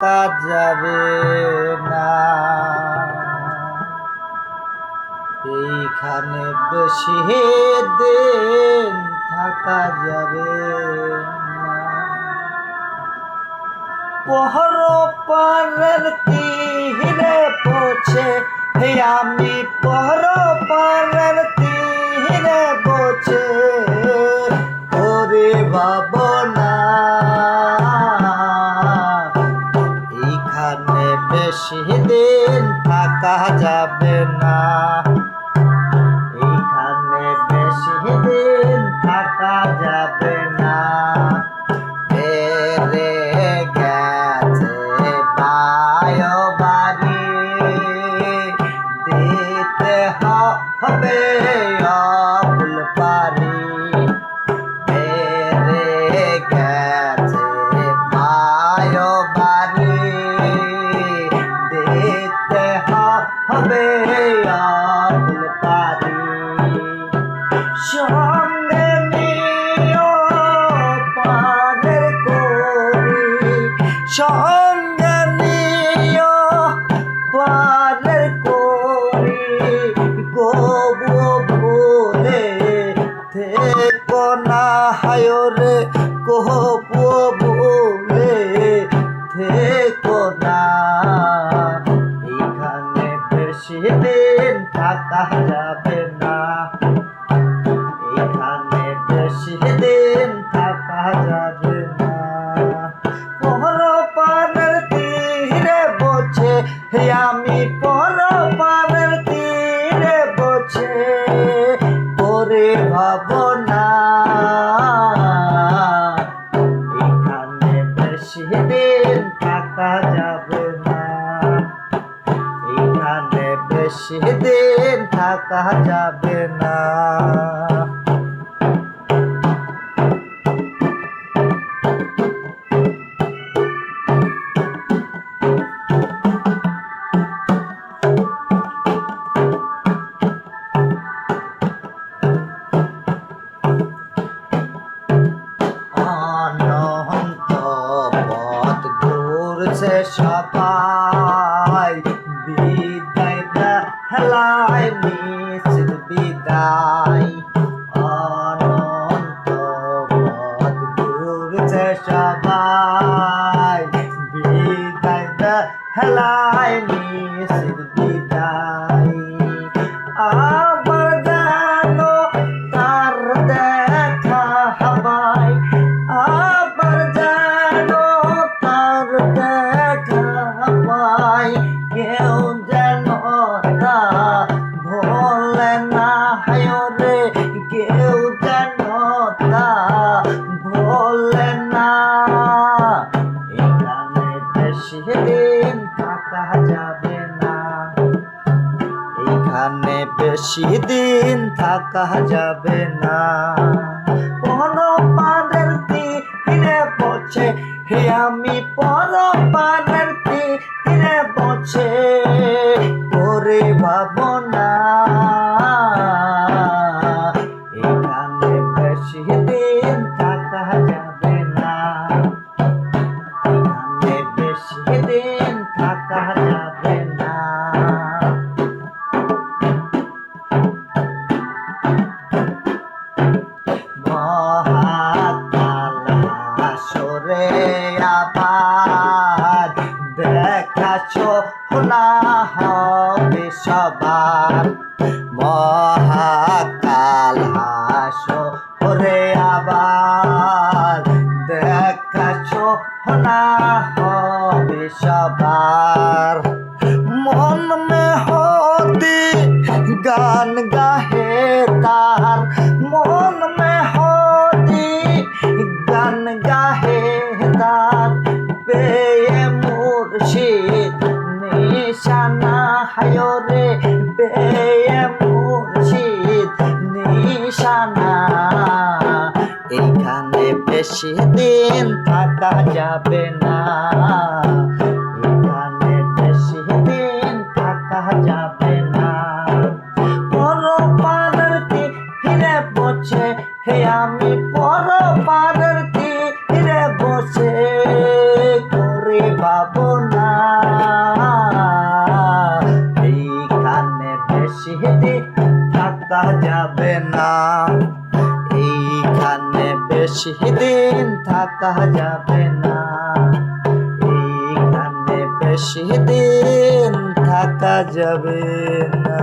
তা যাবে না, এইখানে বেশি দিন থাকা যাবে না। পহর পারের তীরে পৌঁছে আমি পহর পারের তীরে পৌঁছে ওরে ভাবনা, এইখানে বেশি দিন থাকা যাবে না, এইখানে বেশি দিন থাকা যাবে না। রে গেছে বায়ো বাড়ি দিতে হবে অবুল পারি, রে গেছে বায়ো বাড়ি দিতে হবে অবুল পারি। সঙ্গে নিও পানের করি, সঙ্গে নিও পানের করি, গবু ভুলে থেকো না হায়রে, গবু ভুলে থেকো না। এখানে বেশি দিন থাকা যাবে না, এখানে বেশি দিন থাকা যাবে না। পহর পারের তীরে বসে আমি পহর পারের তীরে বসে করে ভাবনা, এখানে বেশি দিন থাকা যাবে না, এখানে বেশি দিন থাকা যাবে না। অনন্ত পথ ঘুরছে সবাই, বিদায় হেলায় নিশ্চিত বিদায়। অনন্ত পথ ঘুরছে সবাই, বিদায় হেলায় নিশ্চিত বিদায়। আবার জানো তার দেখা হবাই, আবার জানো তার দেখা হবাই, কেউ যেন তা ভোলে না হায়রে, কেউ যেন তা ভোলে না। এখানে বেশি দিন থাকা যাবে না, এখানে বেশি দিন থাকা যাবে না। পর পারের তীরে বসে আমি পর পারের তীরে বসে করে ভাবনা, এখানে বেশি দিন থাকা যাবে না, এখানে বেশি দিন থাকা যাবে না। মহাকাল হাসরে আবার দেখা শোনা হবে সবার, মহাকাল হাসরে আবার দেখা শোনা হবে সবার। মন মে হদি গান গাহে তার, মন মে হদি গান গাহে তার, পেয়ে মুর্শিদ নিশানা হায়রে, পেয়ে মুর্শিদ নিশানা। এইখানে বেশি দিন থাকা যাবে না, এখানে বেশি দিন থাকা যাবে না। পর পারের তীরে বসে আমি পর পারের তীরে বসে করে পাবো না। এইখানে বেশি দিন থাকা যাবে না, এইখানে বেশি দিন থাকা যাবে না, এইখানে বেশি দিন থাকা যাবে না।